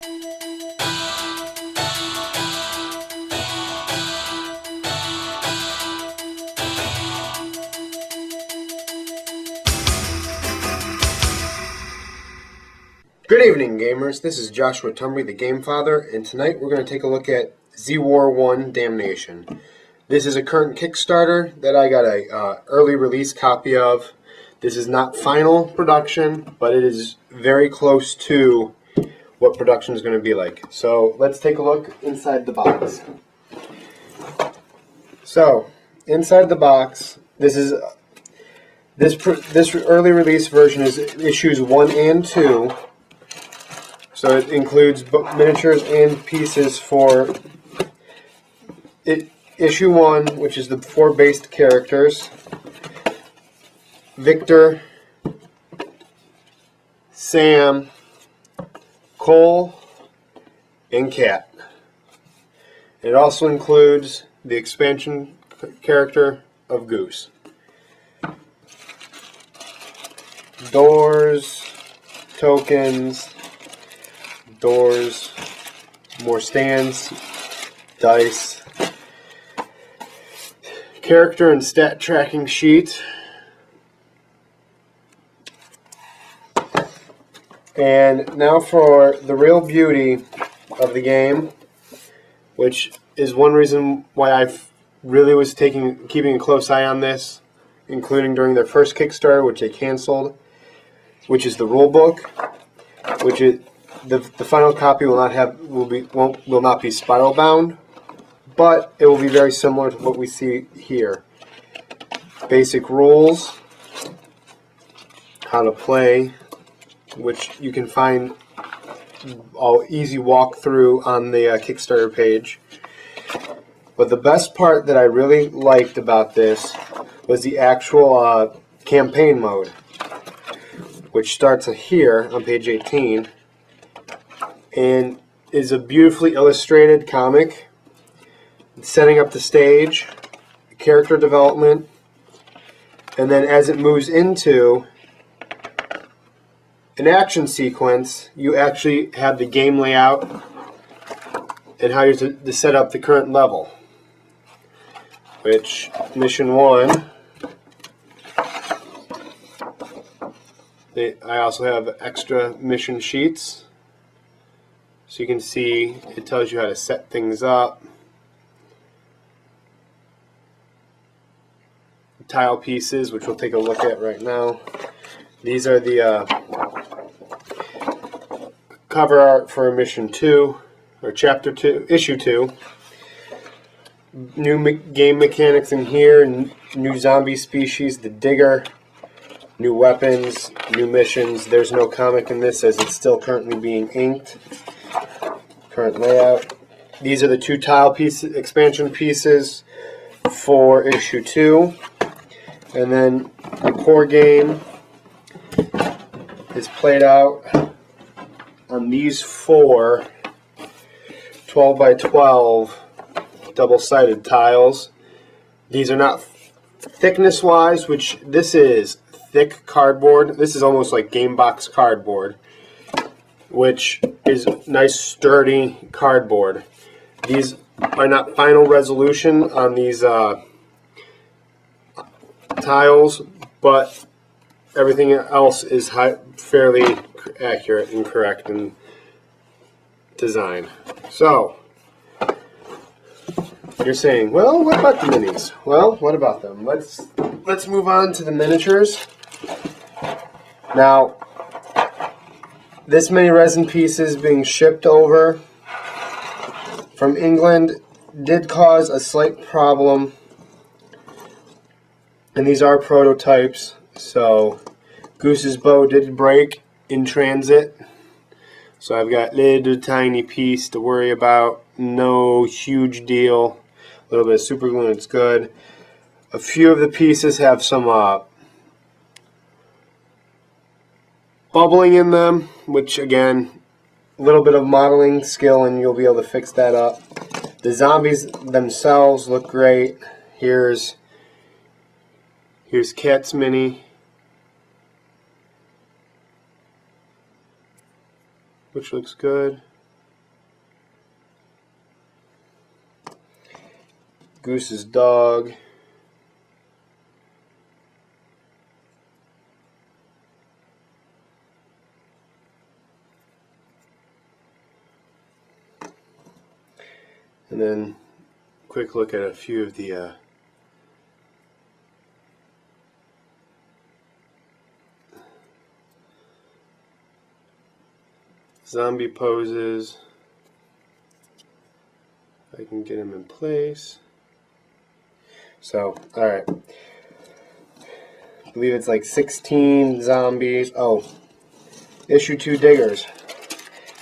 Good evening, gamers. This is Joshua Tumbry, the Game Father, and tonight we're going to take a look at Z-War 1 Damnation. This is a current Kickstarter that I got a early release copy of. This is not final production, but it is very close to what production is going to be like. So let's take a look inside the box. So inside the box, this early release version is issues 1 and 2. So it includes miniatures and pieces for issue 1, which is the 4 based characters: Victor, Sam, Cole, and Kat. It also includes the expansion character of Goose. Doors, tokens, doors, more stands, dice, character and stat tracking sheet, and now for the real beauty of the game, which is one reason why I really was keeping a close eye on this, including during their first Kickstarter, which they canceled, which is the rule book, which is the final copy will not be spiral bound, but it will be very similar to what we see here. Basic rules, how to play, which you can find all easy walkthrough on the Kickstarter page. But the best part that I really liked about this was the actual campaign mode, which starts here on page 18. And is a beautifully illustrated comic setting up the stage, character development, and then as it moves into an action sequence, you actually have the game layout and how you're to set up the current level. Which, mission 1, I also have extra mission sheets. So you can see it tells you how to set things up. Tile pieces, which we'll take a look at right now. These are the cover art for mission 2, or chapter 2, issue 2. New game mechanics in here, new zombie species, the digger, new weapons, new missions. There's no comic in this as it's still currently being inked. Current layout. These are the 2 tile expansion pieces for issue 2, and then the core game is played out on these 4 12 by 12 double-sided tiles. These are not thickness wise, which this is thick cardboard. This is almost like game box cardboard, which is nice sturdy cardboard. These are not final resolution on these tiles, but everything else is fairly accurate and correct in design. So you're saying, well, what about the minis? Well, what about them? Let's move on to the miniatures. Now, this many resin pieces being shipped over from England did cause a slight problem, and these are prototypes, so Goose's bow did break in transit, so I've got little tiny piece to worry about. No huge deal. A little bit of super glue and it's good. A few of the pieces have some bubbling in them, which again, a little bit of modeling skill and you'll be able to fix that up. The zombies themselves look great. Here's Cat's Mini, which looks good. Goose's dog. And then quick look at a few of the zombie poses. If I can get him in place. So, alright. I believe it's like 16 zombies. Oh, issue 2 diggers.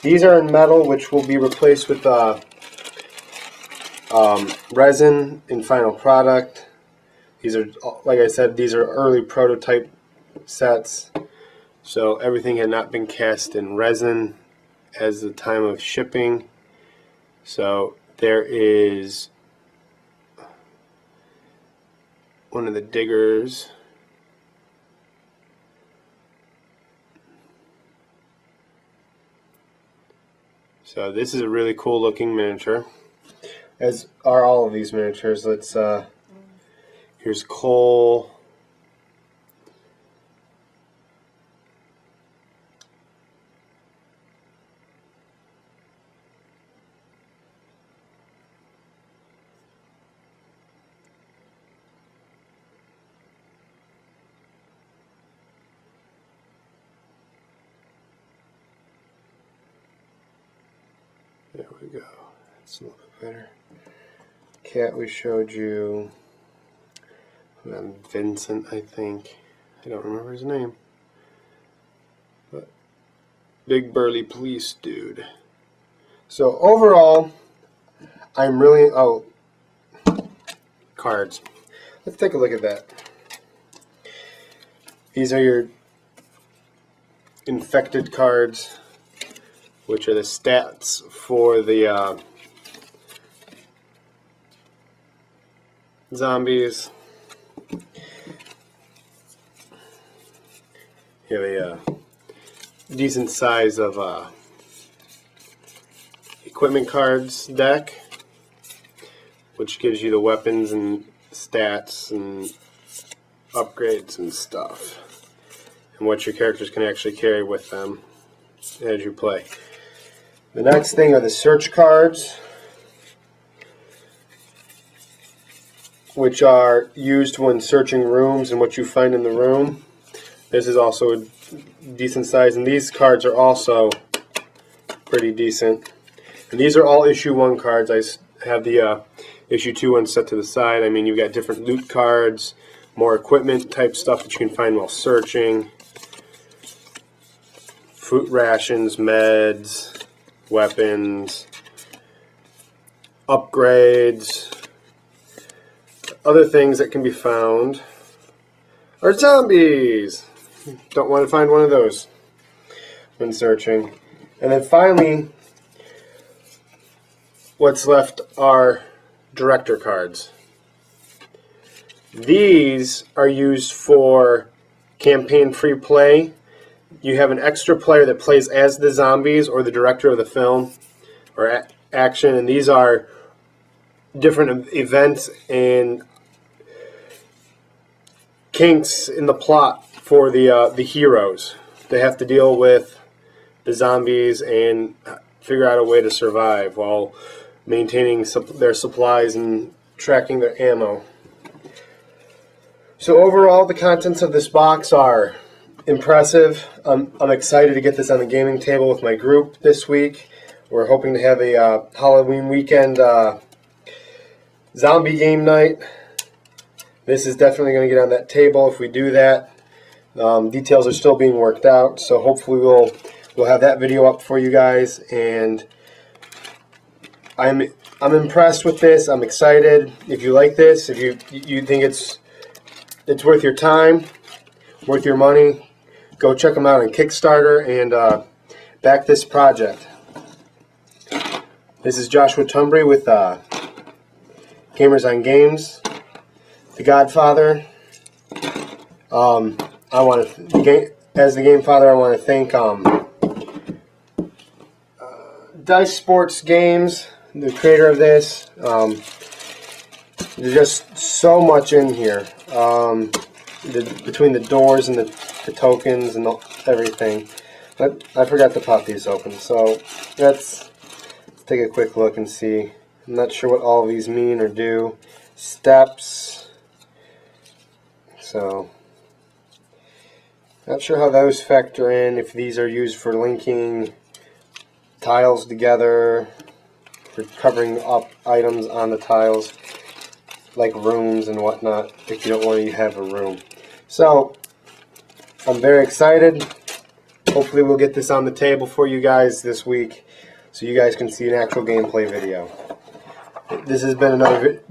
These are in metal, which will be replaced with resin in final product. These are, like I said, these are early prototype sets, so everything had not been cast in resin as the time of shipping. So there is one of the diggers. So this is a really cool looking miniature, as are all of these miniatures. Let's here's Cole. There we go. That's a little bit better. Cat we showed you. Vincent, I think. I don't remember his name. But big burly police dude. So overall, I'm really... Oh, cards. Let's take a look at that. These are your infected cards, which are the stats for the zombies. You have a decent size of equipment cards deck, which gives you the weapons and stats and upgrades and stuff, and what your characters can actually carry with them as you play. The next thing are the search cards, which are used when searching rooms and what you find in the room. This is also a decent size, and these cards are also pretty decent. And these are all issue 1 cards. I have the issue 2 ones set to the side. I mean, you've got different loot cards, more equipment type stuff that you can find while searching, fruit rations, meds, weapons, upgrades. Other things that can be found are zombies. Don't want to find one of those when searching. And then finally, what's left are director cards. These are used for campaign free play. You have an extra player that plays as the zombies or the director of the film or action, and these are different events and kinks in the plot for the heroes. They have to deal with the zombies and figure out a way to survive while maintaining their supplies and tracking their ammo. So overall, the contents of this box are impressive. I'm excited to get this on the gaming table with my group this week. We're hoping to have a Halloween weekend zombie game night. This is definitely going to get on that table if we do that. Details are still being worked out, so hopefully we'll have that video up for you guys. And I'm impressed with this. I'm excited. If you like this, if you think it's worth your time, worth your money, go check them out on Kickstarter and back this project. This is Joshua Tumbry with Gamers on Games, The Godfather. As the Game Father, I want to thank Dice Sports Games, the creator of this. There's just so much in here. Between the doors and the tokens and everything. But I forgot to pop these open, so let's take a quick look and see. I'm not sure what all of these mean or do. Steps. So, not sure how those factor in, if these are used for linking tiles together, for covering up items on the tiles, like rooms and whatnot, if you don't want to have a room. So, I'm very excited. Hopefully we'll get this on the table for you guys this week, so you guys can see an actual gameplay video. This has been another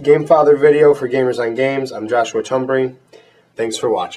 GameFather video for Gamers on Games. I'm Joshua Tumbry. Thanks for watching.